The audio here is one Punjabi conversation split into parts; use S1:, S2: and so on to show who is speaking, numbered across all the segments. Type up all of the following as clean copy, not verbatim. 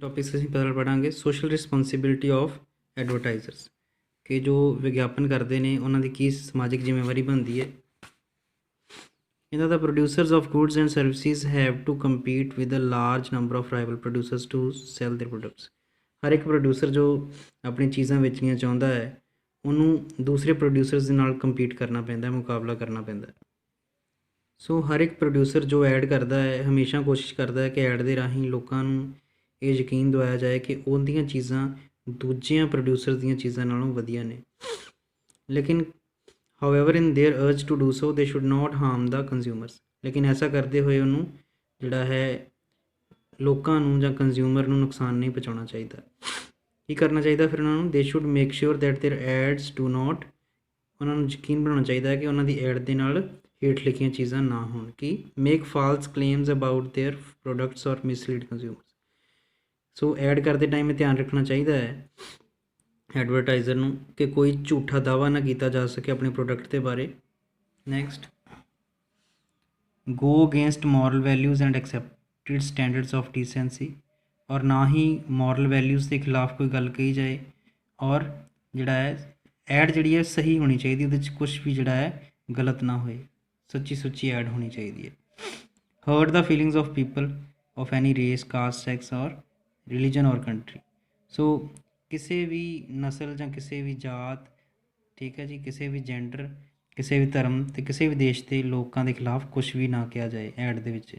S1: टॉपिक्स ਅਸੀਂ ਪਹਿਲਾਂ ਪੜਾਂਗੇ ਸੋਸ਼ਲ ਰਿਸਪੌਂਸਿਬਿਲਟੀ ਆਫ ਐਡਵਰਟਾਈਜ਼ਰਸ ਕਿ ਜੋ ਵਿਗਿਆਪਨ ਕਰਦੇ ਨੇ ਉਹਨਾਂ ਦੀ ਕੀ ਸਮਾਜਿਕ ਜ਼ਿੰਮੇਵਾਰੀ ਬਣਦੀ ਹੈ। ਇਹਨਾਂ ਦਾ producers of goods and services have to compete with a large number of rival producers to sell their products. ਹਰ ਇੱਕ ਪ੍ਰੋਡਿਊਸਰ ਜੋ ਆਪਣੀ ਚੀਜ਼ਾਂ ਵੇਚਣੀਆਂ ਚਾਹੁੰਦਾ ਹੈ ਉਹਨੂੰ ਦੂਸਰੇ ਪ੍ਰੋਡਿਊਸਰਸ ਦੇ ਨਾਲ ਕੰਪੀਟ ਕਰਨਾ ਪੈਂਦਾ, ਮੁਕਾਬਲਾ ਕਰਨਾ ਪੈਂਦਾ। ਸੋ ਹਰ ਇੱਕ ਪ੍ਰੋਡਿਊਸਰ ਜੋ ਐਡ ਕਰਦਾ ਹੈ ਹਮੇਸ਼ਾ ਕੋਸ਼ਿਸ਼ ਕਰਦਾ ਹੈ ਕਿ ਐਡ ਦੇ ਰਾਹੀਂ ਲੋਕਾਂ ਨੂੰ ਇਹ ਯਕੀਨ ਦਿਵਾਇਆ ਜਾਏ ਕਿ ਉਹਦੀਆਂ ਚੀਜ਼ਾਂ ਦੂਜਿਆਂ ਪ੍ਰੋਡਿਊਸਰ ਦੀਆਂ ਚੀਜ਼ਾਂ ਨਾਲੋਂ ਵਧੀਆ ਨੇ। ਲੇਕਿਨ however in their urge to do so they should not ਹਾਰਮ the consumers. ਲੇਕਿਨ ਐਸਾ ਕਰਦੇ ਹੋਏ ਉਹਨੂੰ ਜਿਹੜਾ ਹੈ ਲੋਕਾਂ ਨੂੰ ਜਾਂ ਕੰਜ਼ਿਊਮਰ ਨੂੰ ਨੁਕਸਾਨ ਨਹੀਂ ਪਹੁੰਚਾਉਣਾ ਚਾਹੀਦਾ। ਕੀ ਕਰਨਾ ਚਾਹੀਦਾ ਫਿਰ ਉਹਨਾਂ ਨੂੰ? ਦੇ should make sure that there ads do not, ਉਹਨਾਂ ਨੂੰ ਯਕੀਨ ਬਣਾਉਣਾ ਚਾਹੀਦਾ ਹੈ ਕਿ ਉਹਨਾਂ ਦੀ ਐਡ ਦੇ ਨਾਲ ਹੇਠ ਲਿਖੀਆਂ ਚੀਜ਼ਾਂ ਨਾ ਹੋਣ। ਕਿ make false claims about there products ਔਰ ਮਿਸਲੀਡ ਕੰਜ਼ਿਊਮਰਸ। ਸੋ ਐਡ ਕਰਦੇ ਟਾਈਮ ਇਹ ਧਿਆਨ ਰੱਖਣਾ ਚਾਹੀਦਾ ਹੈ ਐਡਵਰਟਾਈਜ਼ਰ ਨੂੰ ਕਿ ਕੋਈ ਝੂਠਾ ਦਾਅਵਾ ਨਾ ਕੀਤਾ ਜਾ ਸਕੇ ਆਪਣੇ ਪ੍ਰੋਡਕਟ ਦੇ ਬਾਰੇ। Next, go against moral values and accepted standards of decency. ਔਰ ਨਾ ਹੀ ਮੋਰਲ ਵੈਲਿਊਜ਼ ਦੇ ਖਿਲਾਫ ਕੋਈ ਗੱਲ ਕਹੀ ਜਾਏ ਔਰ ਜਿਹੜਾ ਹੈ ਐਡ ਜਿਹੜੀ ਹੈ ਸਹੀ ਹੋਣੀ ਚਾਹੀਦੀ, ਉਹਦੇ 'ਚ ਕੁਛ ਵੀ ਜਿਹੜਾ ਹੈ ਗਲਤ ਨਾ ਹੋਏ, ਸੱਚੀ ਸੁੱਚੀ ਐਡ ਹੋਣੀ ਚਾਹੀਦੀ ਹੈ। Hurt the feelings of people of any race, caste, sex or religion or country. So ਕਿਸੇ ਵੀ ਨਸਲ ਜਾਂ ਕਿਸੇ ਵੀ ਜਾਤ, ਠੀਕ ਹੈ ਜੀ, ਕਿਸੇ ਵੀ ਜੈਂਡਰ, ਕਿਸੇ ਵੀ ਧਰਮ ਅਤੇ ਕਿਸੇ ਵੀ ਦੇਸ਼ ਦੇ ਲੋਕਾਂ ਦੇ ਖਿਲਾਫ ਕੁਛ ਵੀ ਨਾ ਕਿਹਾ ਜਾਏ ਐਡ ਦੇ ਵਿੱਚ।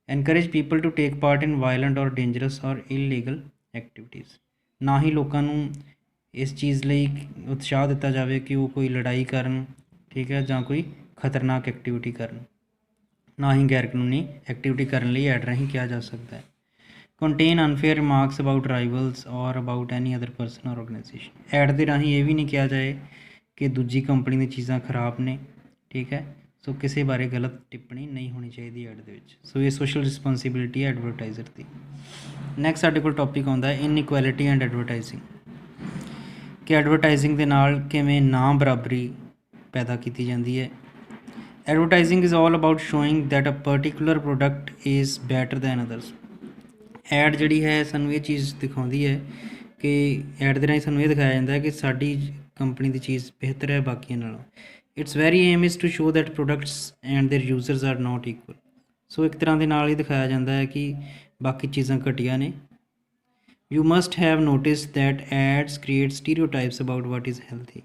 S1: Encourage people to take part in violent or dangerous or illegal activities. ਨਾ ਹੀ ਲੋਕਾਂ ਨੂੰ ਇਸ ਚੀਜ਼ ਲਈ ਉਤਸ਼ਾਹ ਦਿੱਤਾ ਜਾਵੇ ਕਿ ਉਹ ਕੋਈ ਲੜਾਈ ਕਰਨ, ਠੀਕ ਹੈ, ਜਾਂ ਕੋਈ ਖਤਰਨਾਕ ਐਕਟੀਵਿਟੀ ਕਰਨ। ਨਾ ਹੀ ਗੈਰ ਕਾਨੂੰਨੀ ਐਕਟੀਵਿਟੀ ਕਰਨ ਲਈ ਐਡ ਰਾਹੀਂ ਕਿਹਾ ਜਾ ਸਕਦਾ ਹੈ। ਕੰਟੇਨ ਅਨਫੇਅਰ ਰਿਮਾਰਕਸ ਅਬਾਊਟ ਰਾਈਵਲਸ ਔਰ ਅਬਾਊਟ ਐਨੀ ਅਦਰ ਪਰਸਨ ਔਰ ਆਰਗੇਨਾਈਜੇਸ਼ਨ। ਐਡ ਦੇ ਰਾਹੀਂ ਇਹ ਵੀ ਨਹੀਂ ਕਿਹਾ ਜਾਏ ਕਿ ਦੂਜੀ ਕੰਪਨੀ ਦੀਆਂ ਚੀਜ਼ਾਂ ਖਰਾਬ ਨੇ, ਠੀਕ ਹੈ। ਸੋ ਕਿਸੇ ਬਾਰੇ ਗਲਤ ਟਿੱਪਣੀ ਨਹੀਂ ਹੋਣੀ ਚਾਹੀਦੀ ਐਡ ਦੇ ਵਿੱਚ। ਸੋ ਇਹ ਸੋਸ਼ਲ ਰਿਸਪੌਂਸਿਬਿਲਿਟੀ ਹੈ ਐਡਵਰਟਾਈਜ਼ਰ ਦੀ। ਨੈਕਸਟ ਸਾਡੇ ਕੋਲ ਟੌਪਿਕ ਆਉਂਦਾ ਹੈ ਇਨਇਕੁਐਲਿਟੀ ਐਂਡ ਐਡਵਰਟਾਈਜ਼ਿੰਗ, ਕਿ ਐਡਵਰਟਾਈਜ਼ਿੰਗ ਦੇ ਨਾਲ ਕਿਵੇਂ ਨਾ ਬਰਾਬਰੀ ਪੈਦਾ ਕੀਤੀ ਜਾਂਦੀ ਹੈ। Advertising is all about showing that a particular product is better than others. Ad ਜਿਹੜੀ ਹੈ ਸਾਨੂੰ ਇਹ ਚੀਜ਼ ਦਿਖਾਉਂਦੀ ਹੈ ਕਿ ਐਡ ਦੇ ਰਾਹੀਂ ਸਾਨੂੰ ਇਹ ਦਿਖਾਇਆ ਜਾਂਦਾ ਹੈ ਕਿ ਸਾਡੀ ਕੰਪਨੀ ਦੀ ਚੀਜ਼ ਬਿਹਤਰ ਹੈ ਬਾਕੀਆਂ ਨਾਲੋਂ। It's very aim is to show that products and their users are not equal. So ਇੱਕ ਤਰ੍ਹਾਂ ਦੇ ਨਾਲ ਹੀ ਦਿਖਾਇਆ ਜਾਂਦਾ ਹੈ ਕਿ ਬਾਕੀ ਚੀਜ਼ਾਂ ਘਟੀਆ ਨੇ। You must have notice that ads create stereotypes about what is healthy,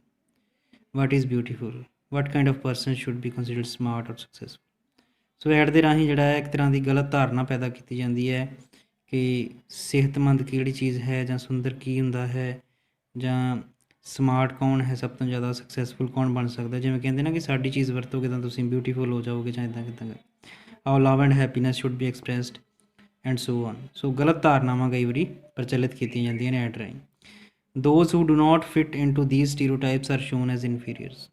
S1: what is beautiful, what kind of person should be considered smart or successful. So ad ਦੇ ਰਾਹੀਂ ਜਿਹੜਾ ਹੈ ਇੱਕ ਤਰ੍ਹਾਂ ਦੀ ਗਲਤ ਧਾਰਨਾ ਪੈਦਾ ਕੀਤੀ ਜਾਂਦੀ ਹੈ ਕਿ ਸਿਹਤਮੰਦ ਕਿਹੜੀ ਚੀਜ਼ ਹੈ, ਜਾਂ ਸੁੰਦਰ ਕੀ ਹੁੰਦਾ ਹੈ, ਜਾਂ ਸਮਾਰਟ ਕੌਣ ਹੈ, ਸਭ ਤੋਂ ਜ਼ਿਆਦਾ ਸਕਸੈਸਫੁਲ ਕੌਣ ਬਣ ਸਕਦਾ। ਜਿਵੇਂ ਕਹਿੰਦੇ ਨਾ ਕਿ ਸਾਡੀ ਚੀਜ਼ ਵਰਤੋਗੇ ਤਾਂ ਤੁਸੀਂ ਬਿਊਟੀਫੁਲ ਹੋ ਜਾਓਗੇ, ਜਾਂ ਇੱਦਾਂ ਕਿੱਦਾਂ। Our love and happiness should be expressed and so on. So ਗਲਤ ਧਾਰਨਾਵਾਂ ਕਈ ਵਾਰੀ ਪ੍ਰਚਲਿਤ ਕੀਤੀਆਂ ਜਾਂਦੀਆਂ ਨੇ ਐਡ ਰਾਹੀਂ। Those who do not fit into these stereotypes are shown as inferiors.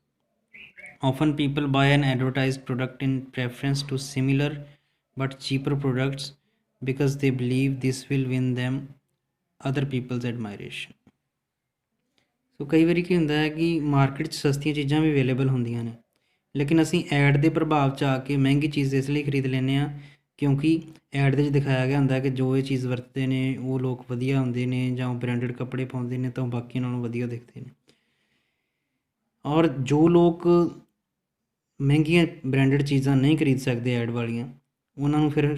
S1: Often people buy an advertised product in preference to similar but cheaper products because they believe this will win them other people's admiration. ਸੋ ਕਈ ਵਾਰੀ ਕੀ ਹੁੰਦਾ ਹੈ ਕਿ ਮਾਰਕੀਟ 'ਚ ਸਸਤੀਆਂ ਚੀਜ਼ਾਂ ਵੀ ਅਵੇਲੇਬਲ ਹੁੰਦੀਆਂ ਨੇ, ਲੇਕਿਨ ਅਸੀਂ ਐਡ ਦੇ ਪ੍ਰਭਾਵ 'ਚ ਆ ਕੇ ਮਹਿੰਗੀ ਚੀਜ਼ ਇਸ ਲਈ ਖਰੀਦ ਲੈਂਦੇ ਹਾਂ ਕਿਉਂਕਿ ਐਡ ਦੇ 'ਚ ਦਿਖਾਇਆ ਗਿਆ ਹੁੰਦਾ ਕਿ ਜੋ ਇਹ ਚੀਜ਼ ਵਰਤਦੇ ਨੇ ਉਹ ਲੋਕ ਵਧੀਆ ਹੁੰਦੇ ਨੇ, ਜਾਂ ਉਹ ਬ੍ਰਾਂਡਡ ਕੱਪੜੇ ਪਾਉਂਦੇ ਨੇ ਤਾਂ ਉਹ ਬਾਕੀਆਂ ਨਾਲੋਂ ਵਧੀਆ ਦਿਖਦੇ ਨੇ। ਔਰ ਜੋ ਲੋਕ ਮਹਿੰਗੀਆਂ ਬ੍ਰਾਂਡਡ ਚੀਜ਼ਾਂ ਨਹੀਂ ਖਰੀਦ ਸਕਦੇ ਐਡ ਵਾਲੀਆਂ, ਉਹਨਾਂ ਨੂੰ ਫਿਰ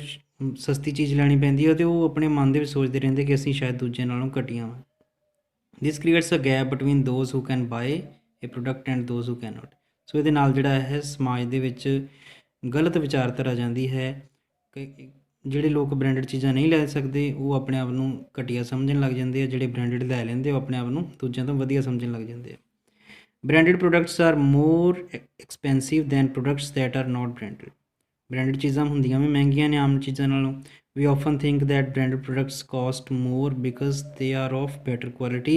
S1: ਸਸਤੀ ਚੀਜ਼ ਲੈਣੀ ਪੈਂਦੀ ਹੈ ਅਤੇ ਉਹ ਆਪਣੇ ਮਨ ਦੇ ਵਿੱਚ ਸੋਚਦੇ ਰਹਿੰਦੇ ਕਿ ਅਸੀਂ ਸ਼ਾਇਦ ਦੂਜਿਆਂ ਨਾਲੋਂ ਘਟੀਆਂ ਹਾਂ। This creates a gap between those who can buy a product and those who can not. So ਇਹਦੇ ਨਾਲ ਜਿਹੜਾ ਹੈ ਸਮਾਜ ਦੇ ਵਿੱਚ ਗਲਤ ਵਿਚਾਰਧਾਰਾ ਜਾਂਦੀ ਹੈ ਕਿ ਜਿਹੜੇ ਲੋਕ ਬ੍ਰਾਂਡਡ ਚੀਜ਼ਾਂ ਨਹੀਂ ਲੈ ਸਕਦੇ ਉਹ ਆਪਣੇ ਆਪ ਨੂੰ ਘਟੀਆ ਸਮਝਣ ਲੱਗ ਜਾਂਦੇ ਆ, ਜਿਹੜੇ ਬ੍ਰਾਂਡਡ ਲੈ ਲੈਂਦੇ ਉਹ ਆਪਣੇ ਆਪ ਨੂੰ ਦੂਜਿਆਂ ਤੋਂ ਵਧੀਆ ਸਮਝਣ ਲੱਗ ਜਾਂਦੇ ਆ। Branded products are more expensive than products that are not branded. Branded ਚੀਜ਼ਾਂ ਹੁੰਦੀਆਂ ਵੀ ਮਹਿੰਗੀਆਂ ਨੇ ਆਮ ਚੀਜ਼ਾਂ ਨਾਲੋਂ। We often think that branded products cost more because they are of better quality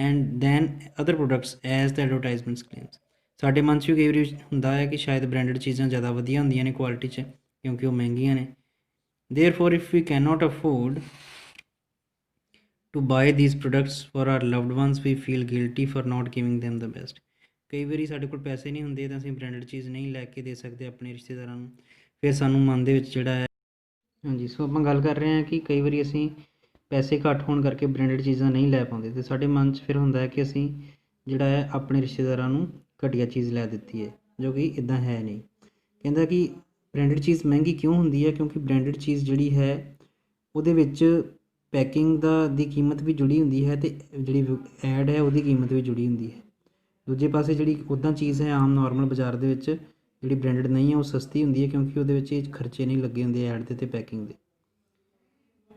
S1: and than other products as the advertisements claims. ਸਾਡੇ ਮਨ 'ਚ ਵੀ ਕਈ ਵਾਰੀ ਹੁੰਦਾ ਹੈ ਕਿ ਸ਼ਾਇਦ ਬ੍ਰਾਂਡਡ ਚੀਜ਼ਾਂ ਜ਼ਿਆਦਾ ਵਧੀਆ ਹੁੰਦੀਆਂ ਨੇ ਕੁਆਲਿਟੀ 'ਚ ਕਿਉਂਕਿ ਉਹ ਮਹਿੰਗੀਆਂ ਨੇ। Therefore, if we cannot afford to buy these products for our loved ones, we feel guilty for not giving them the best. ਕਈ ਵਾਰੀ ਸਾਡੇ ਕੋਲ ਪੈਸੇ ਨਹੀਂ ਹੁੰਦੇ ਤਾਂ ਅਸੀਂ ਬ੍ਰਾਂਡਡ ਚੀਜ਼ ਨਹੀਂ ਲੈ ਕੇ ਦੇ ਸਕਦੇ ਆਪਣੇ ਰਿਸ਼ਤੇਦਾਰਾਂ ਨੂੰ, ਫਿਰ ਸਾਨੂੰ ਮਨ ਦੇ ਵਿੱਚ ਜਿਹੜਾ ਹੈ। ਹਾਂਜੀ, ਸੋ ਆਪਾਂ ਗੱਲ ਕਰ ਰਹੇ ਹਾਂ ਕਿ ਕਈ ਵਾਰੀ ਅਸੀਂ ਪੈਸੇ ਘੱਟ ਹੋਣ ਕਰਕੇ ਬ੍ਰਾਂਡਡ ਚੀਜ਼ਾਂ ਨਹੀਂ ਲੈ ਪਾਉਂਦੇ ਅਤੇ ਸਾਡੇ ਮਨ 'ਚ ਫਿਰ ਹੁੰਦਾ ਹੈ ਕਿ ਅਸੀਂ ਜਿਹੜਾ ਹੈ ਆਪਣੇ ਰਿਸ਼ਤੇਦਾਰਾਂ ਨੂੰ ਘਟੀਆ ਚੀਜ਼ ਲੈ ਦਿੱਤੀ ਹੈ, ਜੋ ਕਿ ਇੱਦਾਂ ਹੈ ਨਹੀਂ। ਕਹਿੰਦਾ ਕਿ ਬ੍ਰਾਂਡਡ ਚੀਜ਼ ਮਹਿੰਗੀ ਕਿਉਂ ਹੁੰਦੀ ਹੈ, ਕਿਉਂਕਿ ਬ੍ਰਾਂਡਡ ਚੀਜ਼ ਜਿਹੜੀ ਹੈ ਉਹਦੇ ਵਿੱਚ ਪੈਕਿੰਗ ਦੀ ਕੀਮਤ ਵੀ ਜੁੜੀ ਹੁੰਦੀ ਹੈ ਅਤੇ ਜਿਹੜੀ ਐਡ ਹੈ ਉਹਦੀ ਕੀਮਤ ਵੀ ਜੁੜੀ ਹੁੰਦੀ ਹੈ। ਦੂਜੇ ਪਾਸੇ ਜਿਹੜੀ ਉੱਦਾਂ ਚੀਜ਼ ਹੈ ਆਮ ਨੋਰਮਲ ਬਾਜ਼ਾਰ ਦੇ ਵਿੱਚ ਜਿਹੜੀ ਬ੍ਰਾਂਡਡ ਨਹੀਂ ਹੈ ਉਹ ਸਸਤੀ ਹੁੰਦੀ ਹੈ, ਕਿਉਂਕਿ ਉਹਦੇ ਵਿੱਚ ਇਹ ਖਰਚੇ ਨਹੀਂ ਲੱਗੇ ਹੁੰਦੇ ਐਡ ਦੇ ਅਤੇ ਪੈਕਿੰਗ ਦੇ।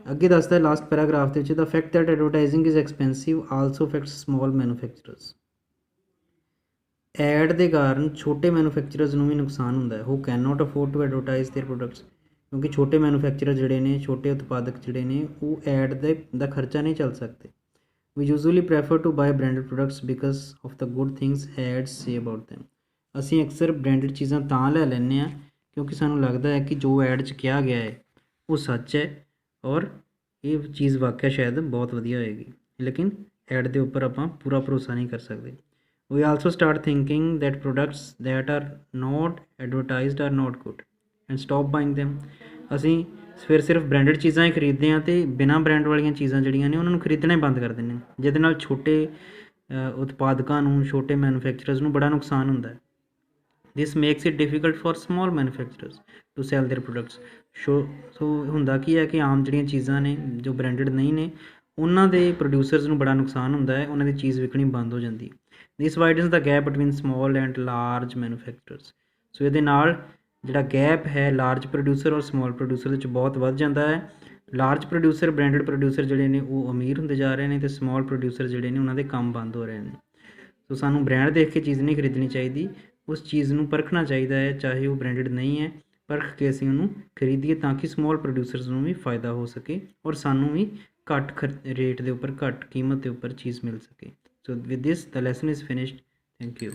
S1: ਅੱਗੇ ਦੱਸਦਾ ਲਾਸਟ ਪੈਰਾਗ੍ਰਾਫ ਦੇ ਵਿੱਚ, the fact that advertising is expensive also affects small manufacturers. Ad ਦੇ ਕਾਰਨ ਛੋਟੇ ਮੈਨੂਫੈਕਚਰਰਸ ਨੂੰ ਵੀ ਨੁਕਸਾਨ ਹੁੰਦਾ ਹੈ, who can not afford to advertise their products, ਕਿਉਂਕਿ ਛੋਟੇ ਮੈਨੂਫੈਕਚਰਰ ਜਿਹੜੇ ਨੇ, ਛੋਟੇ ਉਤਪਾਦਕ ਜਿਹੜੇ ਨੇ, ਉਹ ਐਡ ਦਾ ਖਰਚਾ ਨਹੀਂ ਚੱਲ ਸਕਦੇ। We usually prefer to buy branded products because of the good things ads say about them. ਅਸੀਂ ਅਕਸਰ ਬ੍ਰਾਂਡਡ ਚੀਜ਼ਾਂ ਤਾਂ ਲੈ ਲੈਂਦੇ ਹਾਂ ਕਿਉਂਕਿ ਸਾਨੂੰ ਲੱਗਦਾ ਹੈ ਕਿ ਜੋ ਐਡ 'ਚ ਕਿਹਾ ਗਿਆ ਹੈ ਉਹ ਸੱਚ ਹੈ ਔਰ ਇਹ ਚੀਜ਼ ਵਾਕਿਆ ਸ਼ਾਇਦ ਬਹੁਤ ਵਧੀਆ ਹੋਏਗੀ, ਲੇਕਿਨ ਐਡ ਦੇ ਉੱਪਰ ਆਪਾਂ ਪੂਰਾ ਭਰੋਸਾ ਨਹੀਂ ਕਰ ਸਕਦੇ। We also start thinking that products that are not advertised are not good and stop buying them। ਅਸੀਂ ਫਿਰ ਸਿਰਫ ਬ੍ਰਾਂਡਡ ਚੀਜ਼ਾਂ ਹੀ ਖਰੀਦਦੇ ਹਾਂ ਅਤੇ ਬਿਨਾਂ ਬ੍ਰਾਂਡ ਵਾਲੀਆਂ ਚੀਜ਼ਾਂ ਜਿਹੜੀਆਂ ਨੇ ਉਹਨਾਂ ਨੂੰ ਖਰੀਦਣਾ ਹੀ ਬੰਦ ਕਰ ਦਿੰਦੇ ਹਾਂ, ਜਿਹਦੇ ਨਾਲ ਛੋਟੇ ਉਤਪਾਦਕਾਂ ਨੂੰ, ਛੋਟੇ ਮੈਨੂਫੈਕਚਰਰਸ ਨੂੰ ਬੜਾ ਨੁਕਸਾਨ ਹੁੰਦਾ ਹੈ। This makes it difficult for small manufacturers to sell their products। ਸੋ ਹੁੰਦਾ ਕੀ ਹੈ ਕਿ ਆਮ ਜਿਹੜੀਆਂ ਚੀਜ਼ਾਂ ਨੇ ਜੋ ਬ੍ਰਾਂਡਡ ਨਹੀਂ ਨੇ ਉਹਨਾਂ ਦੇ ਪ੍ਰੋਡਿਊਸਰਸ ਨੂੰ ਬੜਾ ਨੁਕਸਾਨ ਹੁੰਦਾ ਹੈ, ਉਹਨਾਂ ਦੀ ਚੀਜ਼ ਵਿਕਣੀ ਬੰਦ ਹੋ ਜਾਂਦੀ। This widens the gap between small and large manufacturers. So ਇਹਦੇ ਨਾਲ ਜਿਹੜਾ ਗੈਪ ਹੈ ਲਾਰਜ ਪ੍ਰੋਡਿਊਸਰ ਔਰ ਸਮੋਲ ਪ੍ਰੋਡਿਊਸਰ ਵਿੱਚ ਬਹੁਤ ਵੱਧ ਜਾਂਦਾ ਹੈ। ਲਾਰਜ ਪ੍ਰੋਡਿਊਸਰ, ਬ੍ਰਾਂਡਡ ਪ੍ਰੋਡਿਊਸਰ ਜਿਹੜੇ ਨੇ ਉਹ ਅਮੀਰ ਹੁੰਦੇ ਜਾ ਰਹੇ ਨੇ ਅਤੇ ਸਮੋਲ ਪ੍ਰੋਡਿਊਸਰ ਜਿਹੜੇ ਨੇ ਉਹਨਾਂ ਦੇ ਕੰਮ ਬੰਦ ਹੋ ਰਹੇ ਨੇ। ਸੋ ਸਾਨੂੰ ਬ੍ਰਾਂਡ ਦੇਖ ਕੇ ਚੀਜ਼ ਨਹੀਂ ਖਰੀਦਣੀ ਚਾਹੀਦੀ, ਉਸ ਚੀਜ਼ ਨੂੰ ਪਰਖਣਾ ਚਾਹੀਦਾ ਹੈ, ਚਾਹੇ ਉਹ ਬ੍ਰਾਂਡਡ ਨਹੀਂ ਹੈ, ਪਰਖ ਕੇ ਅਸੀਂ ਉਹਨੂੰ ਖਰੀਦੀਏ ਤਾਂ ਕਿ ਸਮੋਲ ਪ੍ਰੋਡਿਊਸਰਸ ਨੂੰ ਵੀ ਫਾਇਦਾ ਹੋ ਸਕੇ ਔਰ ਸਾਨੂੰ ਵੀ ਘੱਟ ਰੇਟ ਦੇ ਉੱਪਰ, ਘੱਟ ਕੀਮਤ ਦੇ ਉੱਪਰ ਚੀਜ਼ ਮਿਲ ਸਕੇ। So with this the lesson is finished. Thank you.